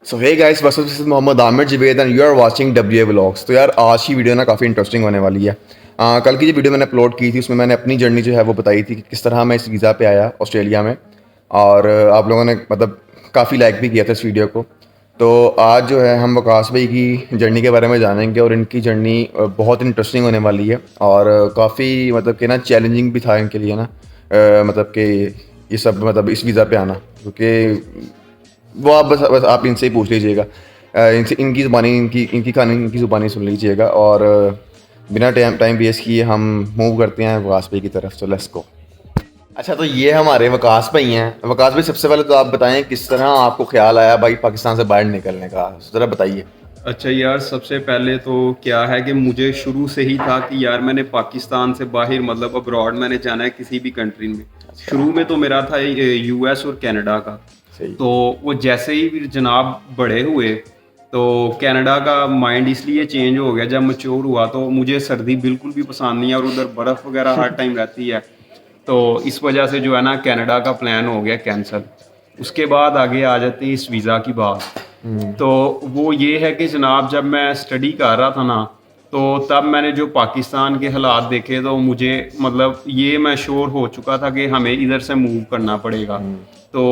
So hey guys this is Mohammad Aamir Javed and you are watching W A vlogs. तो यार आज की वीडियो ना काफ़ी इंटरेस्टिंग होने वाली है। कल की जो वीडियो मैंने अपलोड की थी उसमें मैंने अपनी जर्नी जो है वो बताई थी कि किस तरह मैं इस वीज़ा पे आया ऑस्ट्रेलिया में। और आप लोगों ने मतलब काफ़ी लाइक भी किया था इस वीडियो को। तो आज जो है हम वकास भाई की जर्नी के बारे में जानेंगे और इनकी जर्नी बहुत इंटरेस्टिंग होने वाली है और काफ़ी मतलब कि ना चैलेंजिंग भी था इनके लिए ना। मतलब कि ये सब मतलब इस वीज़ा पे आना, क्योंकि वो आप बस आप इनसे ही पूछ लीजिएगा। इनसे इनकी ज़ुबानी इनकी कहानी इनकी ज़ुबानी सुन लीजिएगा। और बिना टाइम वेस्ट किए हम मूव करते हैं वकास भाई की तरफ। So let's go. अच्छा, तो ये हमारे वकास भाई हैं। वकास भाई, सबसे पहले तो आप बताएं किस तरह आपको ख्याल आया भाई पाकिस्तान से बाहर निकलने का, ज़रा बताइए। अच्छा यार, सबसे पहले तो क्या है कि मुझे शुरू से ही था कि यार मैंने पाकिस्तान से बाहर मतलब अब्रॉड मैंने जाना है किसी भी कंट्री में। अच्छा। शुरू में तो मेरा था यूएस और कनाडा का। सही। तो वो जैसे ही फिर जनाब बड़े हुए तो कनाडा का माइंड इसलिए चेंज हो गया। जब मैच्योर हुआ तो मुझे सर्दी बिल्कुल भी पसंद नहीं है और उधर बर्फ़ वगैरह हर टाइम रहती है। तो इस वजह से जो है ना कनाडा का प्लान हो गया कैंसिल। उसके बाद आगे आ जाती है इस वीज़ा की बात। तो वो ये है कि जनाब जब मैं स्टडी कर रहा था ना, तो तब मैंने जो पाकिस्तान के हालात देखे तो मुझे मतलब ये मैं श्योर हो चुका था कि हमें इधर से मूव करना पड़ेगा। तो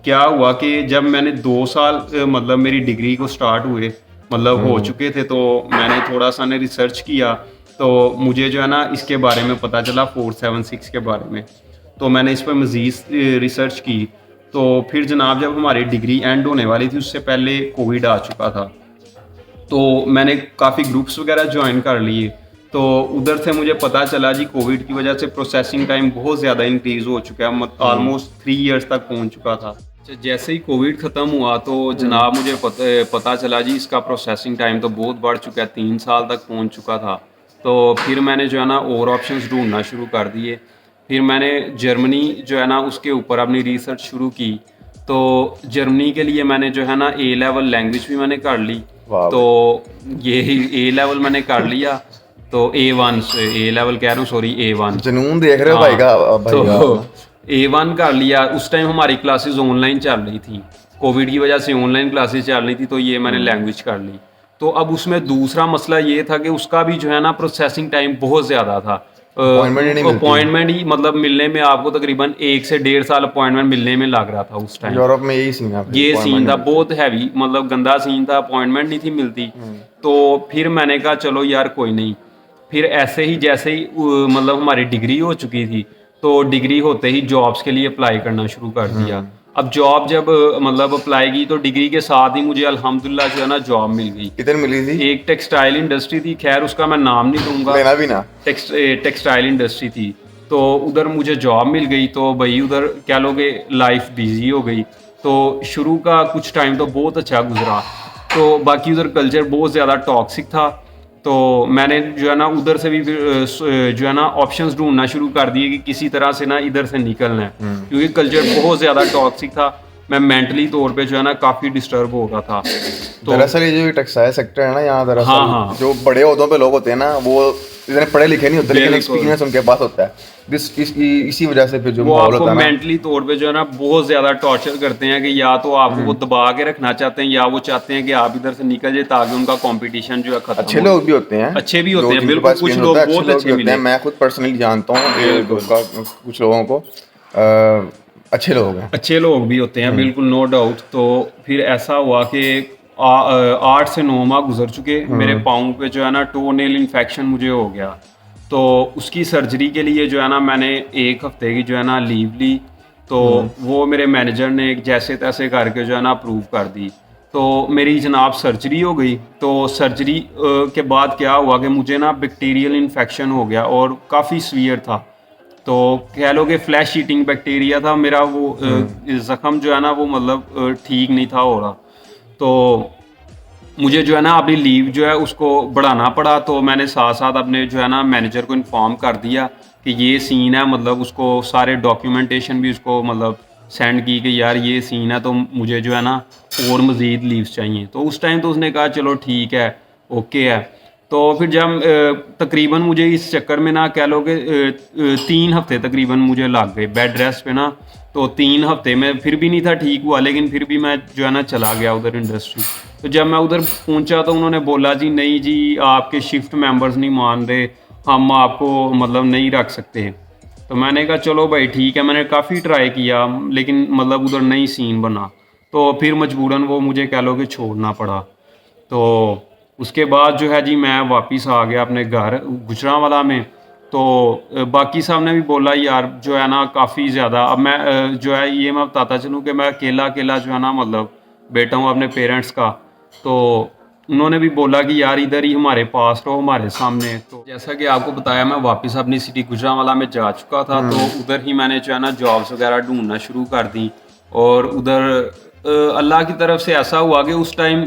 क्या हुआ कि जब मैंने 2 साल मतलब मेरी डिग्री को स्टार्ट हुए मतलब हो चुके थे, तो मैंने थोड़ा सा ने रिसर्च किया। तो मुझे जो है ना इसके बारे में पता चला 476 के बारे में। तो मैंने इस पर मज़ीद रिसर्च की। तो फिर जनाब जब हमारी डिग्री एंड होने वाली थी उससे पहले कोविड आ चुका था। तो मैंने काफ़ी ग्रुप्स वगैरह ज्वाइन कर लिए। तो उधर से मुझे पता चला जी कोविड की वजह से प्रोसेसिंग टाइम बहुत ज़्यादा इंक्रीज़ हो चुका है, ऑलमोस्ट 3 इयर्स तक पहुंच चुका था। अच्छा, जैसे ही कोविड ख़त्म हुआ तो जनाब मुझे पता चला जी इसका प्रोसेसिंग टाइम तो बहुत बढ़ चुका है, 3 साल तक पहुंच चुका था। तो फिर मैंने जो है ना और ऑप्शंस ढूंढना शुरू कर दिए। फिर मैंने जर्मनी जो है ना उसके ऊपर अपनी रिसर्च शुरू की। तो जर्मनी के लिए मैंने जो है ना ए लेवल लैंग्वेज भी मैंने कर ली। वाह तो भाई। ये ए लेवल मैंने कर लिया। तो A1 से ए लेवल कह रहा हूँ, सॉरी A1। जुनून देख रहे हो भाई हाँ, का, भाई तो का आप ना। A1 कर लिया। उस टाइम हमारी क्लासेस ऑनलाइन चल रही थी, कोविड की वजह से ऑनलाइन क्लासेस चल रही थी। तो ये मैंने लैंग्वेज कर ली। तो अब उसमें दूसरा मसला ये था कि उसका भी जो है ना प्रोसेसिंग टाइम बहुत ज़्यादा था। अपॉइंटमेंट ही नहीं मिलती। अपॉइंटमेंट ही मतलब मिलने में आपको तकरीबन 1 से 1.5 साल अपॉइंटमेंट मिलने में लग रहा था उस टाइम। यूरोप में यही सीन है भाई, ये अपॉइंटमेंट सीन नहीं था मिलती। बहुत हैवी, मतलब गंदा सीन था, अपॉइंटमेंट नहीं थी मिलती। तो फिर मैंने कहा चलो यार कोई नहीं। फिर ऐसे ही जैसे ही मतलब हमारी डिग्री हो चुकी थी, तो डिग्री होते ही जॉब्स के लिए अप्लाई करना शुरू कर दिया। अब जॉब जब मतलब अप्लाई की तो डिग्री के साथ ही मुझे अल्हम्दुलिल्लाह जो है ना जॉब मिल गई। किधर मिली थी? एक टेक्सटाइल इंडस्ट्री थी, खैर उसका मैं नाम नहीं दूंगा। लेना भी ना। टेक्सटाइल इंडस्ट्री थी। तो उधर मुझे जॉब मिल गई। तो भाई उधर क्या लोगे लाइफ बिजी हो गई। तो शुरू का कुछ टाइम तो बहुत अच्छा गुजरा। तो बाकी उधर कल्चर बहुत ज़्यादा टॉक्सिक था। तो मैंने जो है ना उधर से भी फिर जो है ना ऑप्शंस ढूंढना शुरू कर दिए कि किसी तरह से ना इधर से निकलना है, क्योंकि कल्चर बहुत ज़्यादा टॉक्सिक था। मैं मेंटली तौर पे जो है ना काफ़ी डिस्टर्ब हो रहा था। तो दरअसल ये जो टेक्सटाइल सेक्टर है ना यहाँ, हाँ दरअसल हाँ, जो बड़े ओहदों पे लोग होते हैं ना वो इतने पढ़े लिखे नहीं होते, लेकिन बिल्कुल। एक्सपीरियंस उनके पास होता है। इसी वजह से फिर जो वो माहौल आपको होता है ना। मेंटली तौर पे जो है ना बहुत ज़्यादा टॉर्चर करते हैं कि या तो आपको वो दबा के रखना चाहते हैं या वो चाहते हैं कि आप इधर से निकल जाए ताकि उनका कंपटीशन जो है ख़त्म अच्छे हो लोग जाए। भी होते हैं, अच्छे भी जो होते हैं, जिनके बिल्कुल, पास कुछ एक्सपीरियंस होता लोग है, अच्छे बहुत लोग भी अच्छे होते हैं। मिले। मैं खुद पर्सनली जानता हूँ बिल्कुल, कुछ लोगों को। अच्छे लोग हैं। अच्छे लोग भी होते हैं, बिल्कुल, नो डाउट। तो फिर ऐसा हुआ कि 8 से 9 माह गुजर चुके। मेरे पाँव पे जो है ना टो नेल इन्फेक्शन मुझे हो गया। तो उसकी सर्जरी के लिए जो है ना मैंने 1 हफ्ते की जो है ना लीव ली। तो वो मेरे मैनेजर ने एक जैसे तैसे करके जो है ना अप्रूव कर दी। तो मेरी जनाब सर्जरी हो गई। तो सर्जरी के बाद क्या हुआ कि मुझे ना बैक्टीरियल इन्फेक्शन हो गया और काफ़ी सीवियर था। तो कह लो कि फ्लैश ईटिंग बैक्टीरिया था मेरा वो ज़ख्म जो है ना वो मतलब ठीक नहीं था हो रहा। तो मुझे जो है ना अपनी लीव जो है उसको बढ़ाना पड़ा। तो मैंने साथ साथ अपने जो है ना मैनेजर को इन्फॉर्म कर दिया कि ये सीन है, मतलब उसको सारे डॉक्यूमेंटेशन भी उसको मतलब सेंड की कि यार ये सीन है, तो मुझे जो है ना और मज़ीद लीव्स चाहिए। तो उस टाइम तो उसने कहा चलो ठीक है, ओके है। तो फिर जब तकरीबन मुझे इस चक्कर में ना कह लो कि 3 हफ्ते तकरीबन मुझे लग गए बेड रेस्ट पे ना। तो 3 हफ्ते में फिर भी नहीं था ठीक हुआ, लेकिन फिर भी मैं जो है ना चला गया उधर इंडस्ट्री। तो जब मैं उधर पहुंचा तो उन्होंने बोला जी नहीं जी आपके शिफ्ट मेंबर्स नहीं मान रहे, हम आपको मतलब नहीं रख सकते। तो मैंने कहा चलो भाई ठीक है, मैंने काफ़ी ट्राई किया लेकिन मतलब उधर नहीं सीन बना, तो फिर मजबूरन वो मुझे कह लो कि छोड़ना पड़ा। तो उसके बाद जो है जी मैं वापस आ गया अपने घर गुजरांवाला में। तो बाकी साहब ने भी बोला यार जो है ना काफ़ी ज़्यादा, अब मैं जो है ये मैं बताता चलूँ कि मैं अकेला अकेला जो है ना मतलब बेटा हूँ अपने पेरेंट्स का। तो उन्होंने भी बोला कि यार इधर ही हमारे पास रहो, हमारे सामने। तो जैसा कि आपको बताया मैं वापस अपनी सिटी गुजरांवाला में जा चुका था, तो उधर ही मैंने जो है ना जॉब्स वगैरह ढूंढना शुरू कर दी। और उधर अल्लाह की तरफ से ऐसा हुआ कि उस टाइम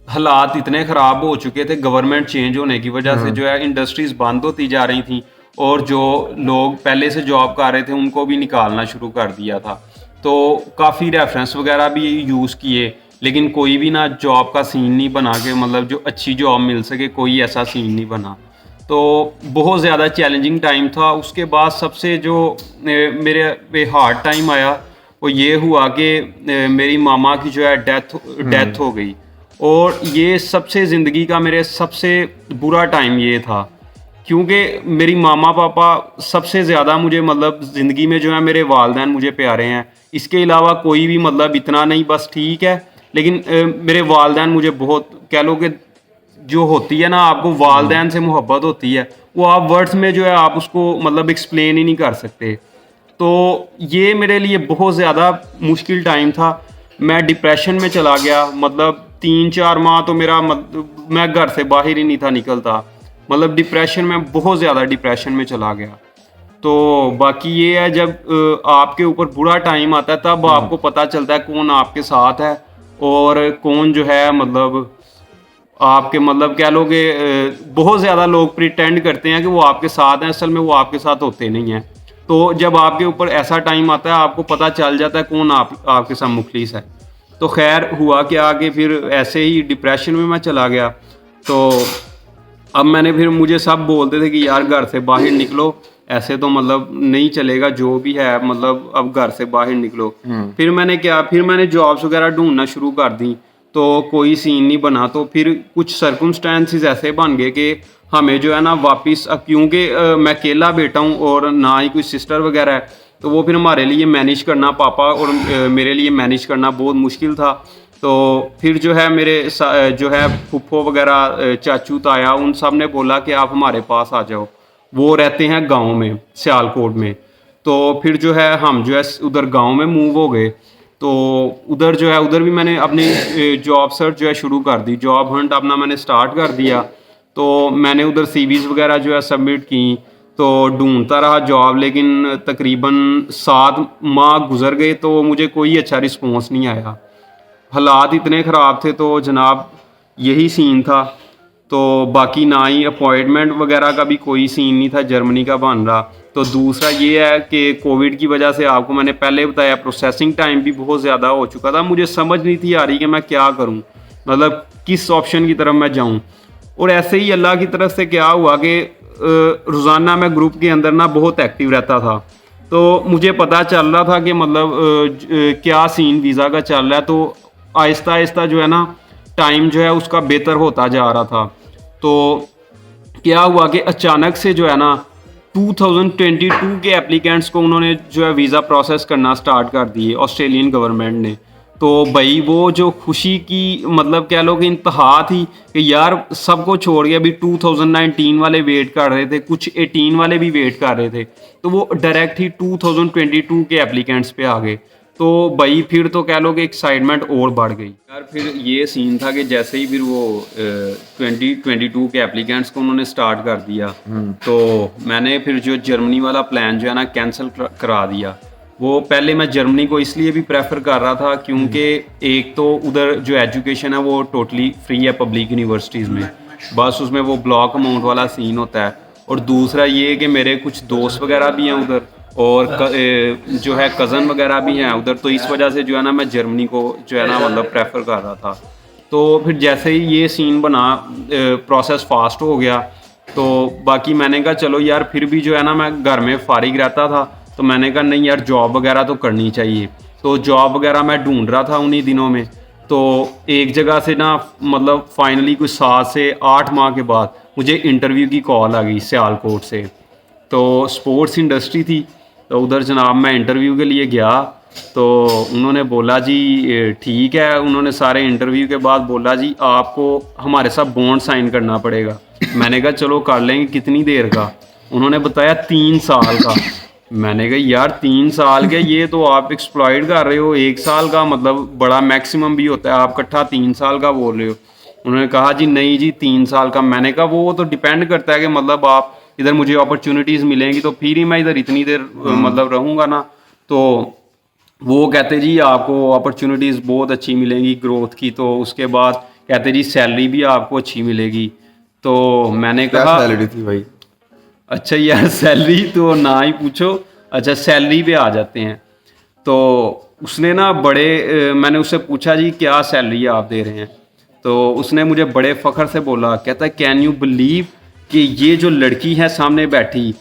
हालात इतने ख़राब हो चुके थे गवर्नमेंट चेंज होने की वजह से, जो है इंडस्ट्रीज़ बंद होती जा रही थी और जो लोग पहले से जॉब कर रहे थे उनको भी निकालना शुरू कर दिया था। तो काफ़ी रेफरेंस वगैरह भी यूज़ किए, लेकिन कोई भी ना जॉब का सीन नहीं बना के मतलब जो अच्छी जॉब मिल सके, कोई ऐसा सीन नहीं बना। तो बहुत ज़्यादा चैलेंजिंग टाइम था। उसके बाद सबसे जो मेरे पे हार्ड टाइम आया वो ये हुआ कि मेरी मामा की जो है डेथ हो गई। और ये सबसे ज़िंदगी का मेरे सबसे बुरा टाइम ये था, क्योंकि मेरी मामा पापा सबसे ज़्यादा मुझे मतलब ज़िंदगी में जो है मेरे वालदैन मुझे प्यारे हैं। इसके अलावा कोई भी मतलब इतना नहीं, बस ठीक है, लेकिन मेरे वालदैन मुझे बहुत कह लो कि जो होती है ना आपको वालदैन से मोहब्बत होती है, वो आप वर्ड्स में जो है आप उसको मतलब एक्सप्लेन ही नहीं कर सकते। तो ये मेरे लिए बहुत ज़्यादा मुश्किल टाइम था। मैं डिप्रेशन में चला गया, मतलब 3-4 माह तो मैं घर से बाहर ही नहीं था निकलता, मतलब डिप्रेशन में, बहुत ज़्यादा डिप्रेशन में चला गया। तो बाकी ये है जब आपके ऊपर बुरा टाइम आता है तब आपको पता चलता है कौन आपके साथ है और कौन जो है मतलब आपके मतलब कह लो कि बहुत ज़्यादा लोग प्रिटेंड करते हैं कि वो आपके साथ हैं, असल में वो आपके साथ होते नहीं हैं। तो जब आपके ऊपर ऐसा टाइम आता है आपको पता चल जाता है कौन आपके साथ मुखलिस है। तो खैर हुआ कि आगे फिर ऐसे ही डिप्रेशन में मैं चला गया। तो अब मैंने फिर मुझे सब बोलते थे कि यार घर से बाहर निकलो, ऐसे तो मतलब नहीं चलेगा, जो भी है मतलब अब घर से बाहर निकलो। फिर मैंने जॉब्स वगैरह ढूंढना शुरू कर दी, तो कोई सीन नहीं बना। तो फिर कुछ सर्कमस्टेंसेस ऐसे बन गए कि हमें जो है ना वापस, क्योंकि मैं अकेला बेटा हूँ और ना ही कोई सिस्टर वगैरह है, तो वो फिर हमारे लिए मैनेज करना, पापा और मेरे लिए मैनेज करना बहुत मुश्किल था। तो फिर जो है जो है फूफो वगैरह, चाचू ताया, उन सब ने बोला कि आप हमारे पास आ जाओ। वो रहते हैं गांव में, सियालकोट में। तो फिर जो है हम जो है उधर गांव में मूव हो गए। तो उधर जो है उधर भी मैंने अपनी जॉब सर्च जो है शुरू कर दी, जॉब हंट अपना मैंने स्टार्ट कर दिया। तो मैंने उधर सीवीज़ वगैरह जो है सबमिट की, तो ढूंढता रहा जॉब, लेकिन तकरीबन 7 माह गुजर गए तो मुझे कोई अच्छा रिस्पॉन्स नहीं आया। हालात इतने ख़राब थे तो जनाब यही सीन था। तो बाकी ना ही अपॉइंटमेंट वगैरह का भी कोई सीन नहीं था जर्मनी का बन रहा। तो दूसरा ये है कि कोविड की वजह से, आपको मैंने पहले बताया, प्रोसेसिंग टाइम भी बहुत ज़्यादा हो चुका था। मुझे समझ नहीं थी आ रही कि मैं क्या करूं, मतलब किस ऑप्शन की तरफ मैं जाऊं। और ऐसे ही अल्लाह की तरफ से क्या हुआ कि रोज़ाना मैं ग्रुप के अंदर ना बहुत एक्टिव रहता था। तो मुझे पता चल रहा था कि मतलब क्या सीन वीज़ा का चल रहा है। तो आहिस्ता आहिस्ता जो है ना टाइम जो है उसका बेहतर होता जा रहा था। तो क्या हुआ कि अचानक से जो है ना 2022 के एप्लीकेंट्स को उन्होंने जो है वीज़ा प्रोसेस करना स्टार्ट कर दिए, ऑस्ट्रेलियन गवर्नमेंट ने। तो भाई वो जो खुशी की मतलब कह लो कि इंतहा थी कि यार सबको छोड़ के अभी 2019 वाले वेट कर रहे थे, कुछ 18 वाले भी वेट कर रहे थे, तो वो डायरेक्ट ही 2022 के एप्लीकेंट्स पे आ गए। तो भाई फिर तो कह लो कि एक्साइटमेंट और बढ़ गई यार। फिर ये सीन था कि जैसे ही फिर वो 2022 के एप्लीकेंट्स को उन्होंने स्टार्ट कर दिया, तो मैंने फिर जो जर्मनी वाला प्लान जो है ना कैंसिल करा दिया। वो पहले मैं जर्मनी को इसलिए भी प्रेफर कर रहा था क्योंकि एक तो उधर जो एजुकेशन है वो टोटली फ्री है पब्लिक यूनिवर्सिटीज़ में, बस उसमें वो ब्लॉक अमाउंट वाला सीन होता है। और दूसरा ये कि मेरे कुछ दोस्त वगैरह भी हैं उधर, और जो है कज़न वगैरह भी हैं उधर, तो इस वजह से जो है ना मैं जर्मनी को जो है ना मतलब प्रेफर कर रहा था। तो फिर जैसे ही ये सीन बना, प्रोसेस फास्ट हो गया। तो बाकी मैंने कहा चलो यार, फिर भी जो है ना मैं घर में फारिग रहता था, तो मैंने कहा नहीं यार जॉब वगैरह तो करनी चाहिए। तो जॉब वगैरह मैं ढूंढ रहा था उन्हीं दिनों में। तो एक जगह से ना मतलब फाइनली कुछ 7 से 8 माह के बाद मुझे इंटरव्यू की कॉल आ गई सियालकोट से। तो स्पोर्ट्स इंडस्ट्री थी, तो उधर जनाब मैं इंटरव्यू के लिए गया। तो उन्होंने बोला जी ठीक है, उन्होंने सारे इंटरव्यू के बाद बोला जी आपको हमारे साथ बॉन्ड साइन करना पड़ेगा। मैंने कहा चलो कर लेंगे, कितनी देर का? उन्होंने बताया 3 साल का। मैंने कहा यार 3 साल के, ये तो आप एक्सप्लॉइट कर रहे हो, 1 साल का मतलब बड़ा मैक्सिमम भी होता है, आप इकट्ठा 3 साल का बोल रहे हो। उन्होंने कहा जी नहीं जी 3 साल का। मैंने कहा वो तो डिपेंड करता है कि मतलब आप इधर मुझे अपॉर्चुनिटीज़ मिलेंगी तो फिर ही मैं इधर इतनी देर मतलब रहूँगा ना। तो वो कहते जी आपको अपॉर्चुनिटीज़ बहुत अच्छी मिलेंगी ग्रोथ की। तो उसके बाद कहते जी सैलरी भी आपको अच्छी मिलेगी। तो मैंने क्या कहा सैलरी थी भाई? अच्छा यार सैलरी तो ना ही पूछो। अच्छा सैलरी पे आ जाते हैं। तो उसने ना मैंने उससे पूछा जी क्या सैलरी आप दे रहे हैं? तो उसने मुझे बड़े फ़ख्र से बोला, कहता है कैन यू बिलीव कि ये जो लड़की है सामने बैठी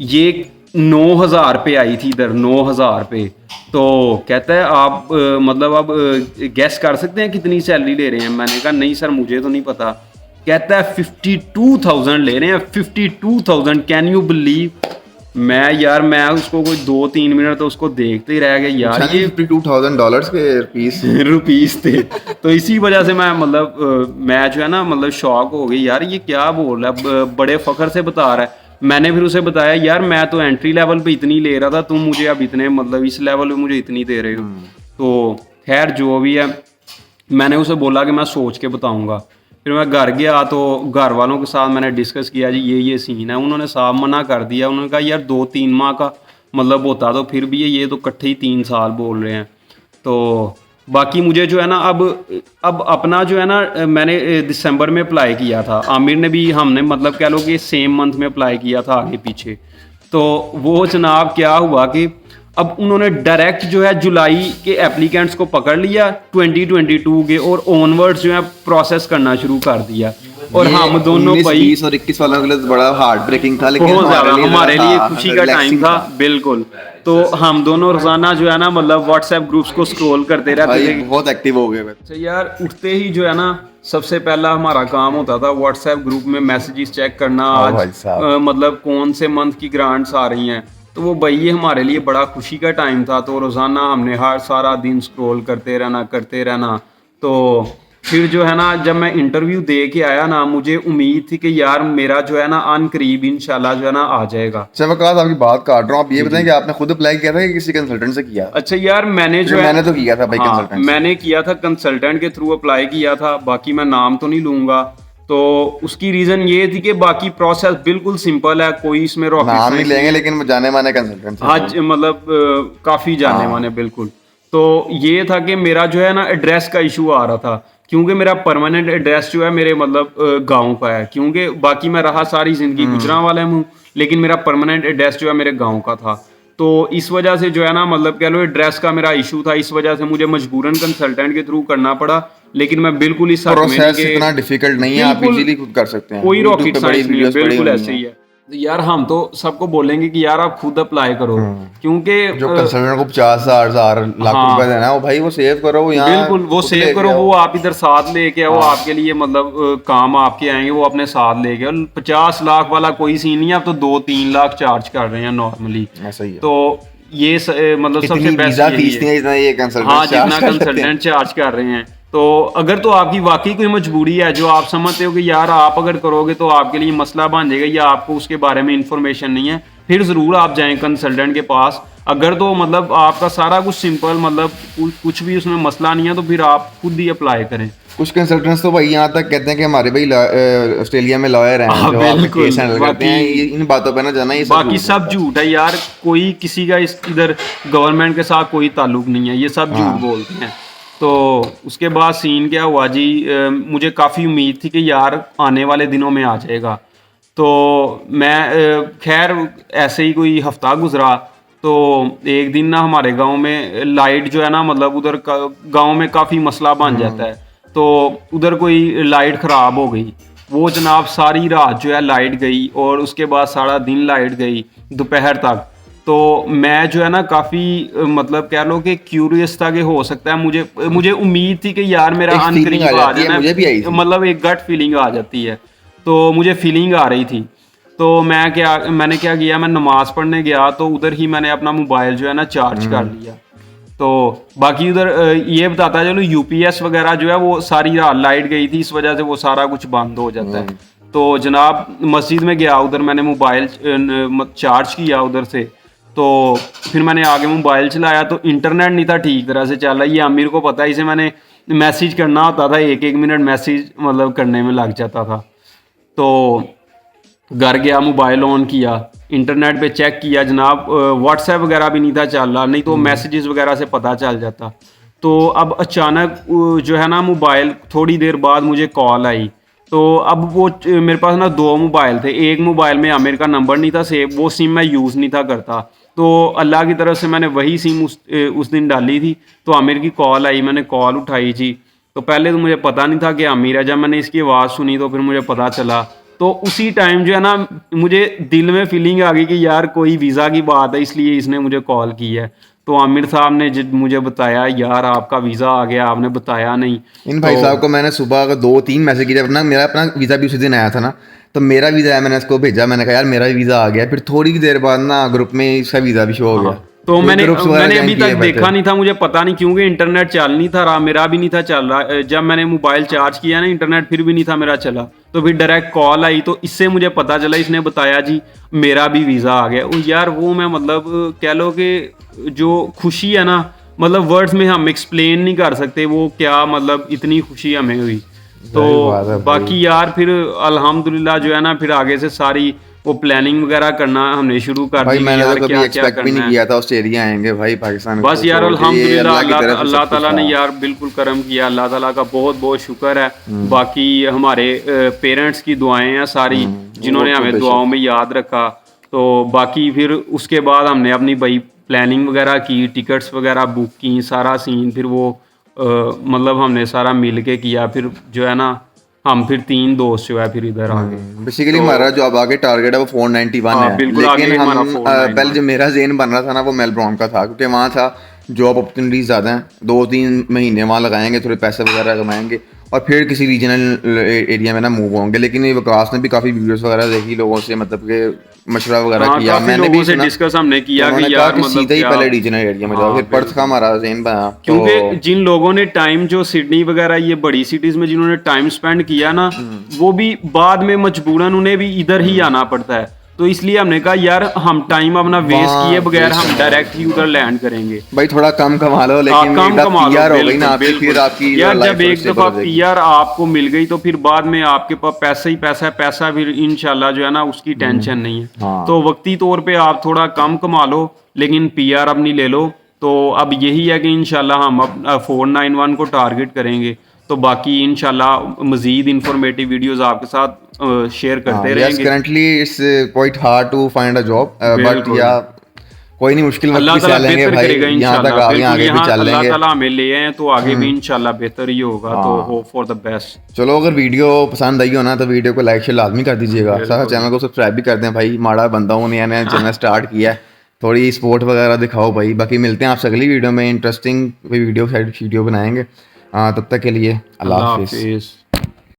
ये 9,000 पे आई थी इधर, 9,000 पे। तो कहता है आप मतलब अब गैस कर सकते हैं कितनी सैलरी ले रहे हैं? मैंने कहा नहीं सर मुझे तो नहीं पता। कहता है 52,000 ले रहे हैं, 52,000, कैन यू बिलीव? मैं उसको कोई 2-3 मिनट तो उसको देखते ही रह गया यार, ये $52,000 के रुपीस? रुपीस थे। तो इसी वजह से मैं मतलब मैं जो है ना मतलब शॉक हो गई यार, ये क्या बोल रहा है, बड़े फख्र से बता रहा है। मैंने फिर उसे बताया यार मैं तो एंट्री लेवल पे इतनी ले रहा था, तुम मुझे अब इतने मतलब इस लेवल पे मुझे इतनी दे रहे हो। तो खैर जो भी है, मैंने उसे बोला कि मैं सोच के बताऊंगा। फिर मैं घर गया तो घर वालों के साथ मैंने डिस्कस किया जी ये सीन है। उन्होंने साफ मना कर दिया। उन्होंने कहा यार 2-3 माह का मतलब होता तो फिर भी ये तो इकट्ठे ही 3 साल बोल रहे हैं। तो बाकी मुझे जो है ना अब अपना जो है ना मैंने दिसंबर में अप्लाई किया था। आमिर ने भी, हमने मतलब कह लो कि सेम मंथ में अप्लाई किया था आगे पीछे। तो वो जनाब क्या हुआ कि अब उन्होंने डायरेक्ट जो है जुलाई के एप्लीकेंट्स को पकड़ लिया 2022 के और ऑनवर्ड्स जो है प्रोसेस करना शुरू कर दिया। और हम दोनों 19, भाई 20 और 21 वालों के लिए तो बड़ा हार्ट ब्रेकिंग था, लेकिन बहुत ज़्यादा हमारे लिए हाँ, खुशी का टाइम relaxing था बिल्कुल। तो हम दोनों रोजाना जो है ना मतलब व्हाट्सएप ग्रुप्स को स्क्रॉल करते रहते भाई थे। बहुत एक्टिव हो गए। अच्छा यार उठते ही जो है ना सबसे पहला हमारा काम होता था व्हाट्सएप ग्रुप में मैसेजेस चेक करना, हाँ भाई आज साहब। मतलब कौन से मंथ की ग्रांट्स आ रही हैं। तो वो भाई ये हमारे लिए बड़ा खुशी का टाइम था। तो रोज़ाना हमने हर सारा दिन स्क्रॉल करते रहना। तो फिर जो है ना जब मैं इंटरव्यू दे के आया ना, मुझे उम्मीद थी कि यार मेरा जो है ना अनकरीब इंशाल्लाह जो है ना आ जाएगा। अच्छा मैं कहा आपकी बात काट रहा हूँ, आप ये बताएं कि आपने खुद अप्लाई किया था कि किसी कंसल्टेंट से किया? अच्छा यार मैंने जो है मैंने तो किया था भाई हाँ कंसल्टेंट से। मैंने किया था कंसल्टेंट के थ्रू अप्लाई किया था। बाकी मैं नाम तो नहीं लूंगा। तो उसकी रीज़न ये थी कि बाकी प्रोसेस बिल्कुल सिंपल है, कोई इसमें रॉकेट नाम ही साइंस लेंगे लेकिन वो जाने माने कंसल्टेंट से। आज मतलब काफ़ी जाने माने बिल्कुल। तो ये था कि मेरा जो है ना एड्रेस का इशू आ रहा था, क्योंकि मेरा परमानेंट एड्रेस जो है मेरे मतलब गांव का है। क्योंकि बाकी मैं रहा सारी ज़िंदगी गुजरांवाले में हूँ, लेकिन मेरा परमानेंट एड्रेस जो है मेरे गांव का था। तो इस वजह से जो है ना मतलब कह लो एड्रेस का मेरा इशू था, इस वजह से मुझे मजबूरन कंसल्टेंट के थ्रू करना पड़ा। लेकिन मैं बिल्कुल इस हक में नहीं प्रोसेस कि इतना डिफिकल्ट नहीं है, आप बिल्कुल इजीली खुद कर सकते हैं। कोई YouTube रॉकेट पे बड़ी साइंस नहीं है, वीडियोस पड़ी बिल्कुल हुई ऐसे हैं। ही है। तो यार हम तो सबको बोलेंगे कि यार आप खुद अप्लाई करो, क्योंकि जो कंसल्टेंट को 50,000 लाख हाँ। रुपए देना है, वो भाई वो सेव करो, वो यहाँ बिल्कुल वो खुद सेव लेके करो, आओ। वो आप इधर साथ लेके आओ, आपके लिए मतलब काम आपके आएंगे, वो अपने साथ लेके आओ। 50 लाख वाला कोई सीन नहीं है, आप तो 2-3 लाख चार्ज कर रहे हैं नॉर्मली। ऐसा ही है। तो ये मतलब सबसे इतनी बेस्ट वीजा यही फीस नहीं है। है जितना ये कंसल्टेंट हाँ चार्ज जितना कर सकते हैं। कंसल्टेंट चार्ज कर रहे हैं। तो अगर तो आपकी वाकई कोई मजबूरी है जो आप समझते हो कि यार आप अगर करोगे तो आपके लिए मसला बन जाएगा या आपको उसके बारे में इंफॉर्मेशन नहीं है, फिर ज़रूर आप जाएं कंसल्टेंट के पास। अगर तो मतलब आपका सारा कुछ सिंपल मतलब कुछ भी उसमें मसला नहीं है तो फिर आप खुद ही अप्लाई करें। कुछ कंसल्टेंट्स तो भाई यहाँ तक कहते हैं कि हमारे भाई ऑस्ट्रेलिया में लॉयर हैं हाँ, जो आपके बिल्कुल। केस हैंडल करते हैं। इन बातों पे ना जाना, ये बाकी सब झूठ है यार, कोई किसी का इधर गवर्नमेंट के साथ कोई ताल्लुक नहीं है, ये सब झूठ बोलते हैं। तो उसके बाद सीन क्या हुआ जी, मुझे काफ़ी उम्मीद थी कि यार आने वाले दिनों में आ जाएगा। तो मैं खैर ऐसे ही कोई हफ्ता गुजरा। तो एक दिन ना हमारे गांव में लाइट जो है ना मतलब उधर गांव में काफ़ी मसला बन जाता है। तो उधर कोई लाइट ख़राब हो गई, वो जनाब सारी रात जो है लाइट गई और उसके बाद सारा दिन लाइट गई दोपहर तक। तो मैं जो है ना काफ़ी मतलब कह लो कि क्यूरियस था कि हो सकता है मुझे उम्मीद थी कि यार मेरा एक अन feeling करीब आ आ जाती है, जाना मुझे भी आई थी। मतलब एक गट फीलिंग आ जाती है। तो मुझे फीलिंग आ रही थी। तो मैंने क्या किया, मैं नमाज़ पढ़ने गया तो उधर ही मैंने अपना मोबाइल जो है ना चार्ज कर लिया। तो बाकी उधर ये बताता चलो यूपीएस वगैरह जो है वो सारी रात लाइट गई थी, इस वजह से वो सारा कुछ बंद हो जाता है। तो जनाब मस्जिद में गया, उधर मैंने मोबाइल चार्ज किया उधर से। तो फिर मैंने आगे मोबाइल चलाया तो इंटरनेट नहीं था ठीक तरह से चल रहा। ये आमिर को पता है, इसे मैंने मैसेज करना होता था, एक एक मिनट मैसेज मतलब करने में लग जाता था। तो घर गया, मोबाइल ऑन किया, इंटरनेट पे चेक किया जनाब, व्हाट्सएप वगैरह भी नहीं था चल रहा, नहीं तो मैसेजेस वगैरह से पता चल जाता। तो अब अचानक जो है ना मोबाइल, थोड़ी देर बाद मुझे कॉल आई। तो अब वो मेरे पास ना दो मोबाइल थे, एक मोबाइल में आमिर का नंबर नहीं था सेव, वो सिम मैं यूज़ नहीं था करता। तो अल्लाह की तरफ से मैंने वही सिम उस दिन डाली थी। तो आमिर की कॉल आई, मैंने कॉल उठाई जी। तो पहले तो मुझे पता नहीं था कि आमिर है, जब मैंने इसकी आवाज़ सुनी तो फिर मुझे पता चला। तो उसी टाइम जो है ना मुझे दिल में फीलिंग आ गई कि यार कोई वीज़ा की बात है, इसलिए इसने मुझे कॉल की है। तो आमिर साहब ने मुझे बताया यार आपका वीज़ा आ गया, आपने बताया नहीं। इन तो भाई साहब को मैंने सुबह का 2-3 मैसेज किया अपना, मेरा अपना वीज़ा भी उसी दिन आया था ना, तो मेरा वीज़ा आया, मैंने इसको भेजा, मैंने कहा यार मेरा भी वीज़ा आ गया। फिर थोड़ी देर बाद ना ग्रुप में इसका वीज़ा भी शो हो गया। हाँ, तो फिर मैंने ग्रुप्स वगैरह मैंने ज्वाइन अभी तक किए हुए थे। देखा नहीं था, मुझे पता नहीं क्योंकि इंटरनेट चल नहीं था रहा, मेरा भी नहीं था चल रहा। जब मैंने मोबाइल चार्ज किया ना, इंटरनेट फिर भी नहीं था मेरा चला। तो फिर डायरेक्ट कॉल आई, तो इससे मुझे पता चला, इसने बताया जी मेरा भी वीज़ा आ गया। यार वो मैं मतलब कह लो कि जो खुशी है ना, मतलब वर्ड्स में हम एक्सप्लेन नहीं कर सकते वो क्या, मतलब इतनी खुशी हमें हुई। तो सही बात है भाई। बाकी यार फिर अल्हम्दुलिल्लाह जो है ना, फिर आगे से सारी वो प्लानिंग वगैरह करना हमने शुरू कर भाई दी कि मैंने तो यार कभी क्या क्या एक्सपेक्ट भी नहीं करना है। किया था ऑस्ट्रेलिया आएंगे भाई, पाकिस्तान बस को यार छोड़ के। ये अल्हम्दुलिल्लाह, अल्लाह की तरफ से अल्लाह सब कुछ ताला ने था। यार बिल्कुल करम किया, अल्लाह ताला का बहुत बहुत शुक्र है। बाकी हमारे पेरेंट्स की दुआएं हैं सारी, वो जिन्होंने तो हमें दुआओं बेशक। में याद रखा। तो बाकी फिर उसके बाद हमने अपनी भाई प्लानिंग वगैरह की, टिकट्स वगैरह बुक की, सारा सीन फिर वो मतलब हमने सारा मिल के किया। फिर जो है ना हम फिर 3 दोस्त जो है फिर इधर आ गए। बेसिकली तो हमारा जो अब आगे टारगेट है वो 491 हाँ है, बिल्कुल, लेकिन आगे हम हमारा पहले 491। जो मेरा जेन बन रहा था ना वो मेलबॉर्न का था, क्योंकि वहाँ था जॉब अपॉर्चुनिटीज़ ज़्यादा हैं, 2-3 महीने वहाँ लगाएंगे, थोड़े पैसे वगैरह कमाएंगे और फिर किसी रीजनल एरिया में ना मूव होंगे। लेकिन ये विकास ने भी काफ़ी वीडियोस वगैरह देखी, लोगों से मतलब कि मशवरा वगैरह हाँ, किया, काफ़ी मैंने लोगों भी से सुना। डिस्कस हमने तो किया उन्होंने कि कहा यार कि मतलब सीधा ही क्या। पहले रीजनल एरिया में जाओ, हाँ फिर पर्थ का बिल्कुल, हमारा जेन बना। तो क्योंकि जिन लोगों ने टाइम जो सिडनी वगैरह ये बड़ी सिटीज़ में जिन्होंने टाइम स्पेंड किया ना, वो भी बाद में मजबूरन उन्हें भी इधर ही आना पड़ता है। तो इसलिए हमने कहा यार हम टाइम अपना वेस्ट किए वहाँ बगैर हम बेशक डायरेक्ट ही उधर लैंड करेंगे। भाई थोड़ा कम कमा लो, लेकिन एक कम बार कमा लो, पीआर हो गई ना बिल्कुल आपकी, फिर बिल्कुल। आपकी यार जब लाइफ थोड़ी एक स्टेबल दफ़ा हो जाएगी। पीआर आपको मिल गई तो फिर बाद में आपके पास पैसा ही पैसा है, पैसा भी इंशाल्लाह जो है ना उसकी टेंशन नहीं है। हाँ तो वक्ती तौर पे आप थोड़ा कम कमा लो, लेकिन पीआर अपनी ले लो। तो अब यही है कि इंशाल्लाह हम अब 491 को टारगेट करेंगे। तो बाकी इंशाल्लाह मज़ीद इंफॉर्मेटिव वीडियोस आपके साथ शेयर हाँ, करते यस रहेंगे। Currently it's quite hard to find a job, but बिल्कुल, या कोई नहीं, मुश्किल वक्त अल्लाह भी ताला सह लेंगे बेहतर भाई, करेगा यहाँ तक इंशाल्लाह। आ गए, बिल्कुल, आगे भी यहाँ चल अल्लाह लेंगे। ताला हमें ले आए तो आगे भी इंशाल्लाह बेहतर ही होगा। तो हाँ होप फॉर द बेस्ट। चलो, अगर वीडियो पसंद आई हो ना तो वीडियो को लाइक शेयर लाजमी कर दीजिएगा, साथ बिल्कुल। चैनल को सब्सक्राइब भी कर दें भाई, माड़ा बंदा हूँ, नया नया चैनल स्टार्ट किया है, थोड़ी सपोर्ट वगैरह दिखाओ भाई। बाकी मिलते हैं आपसे अगली वीडियो में, इंटरेस्टिंग वीडियो बनाएंगे। तब तक के लिए अल्लाह अल्लाह हाफिज़। हाफिज़।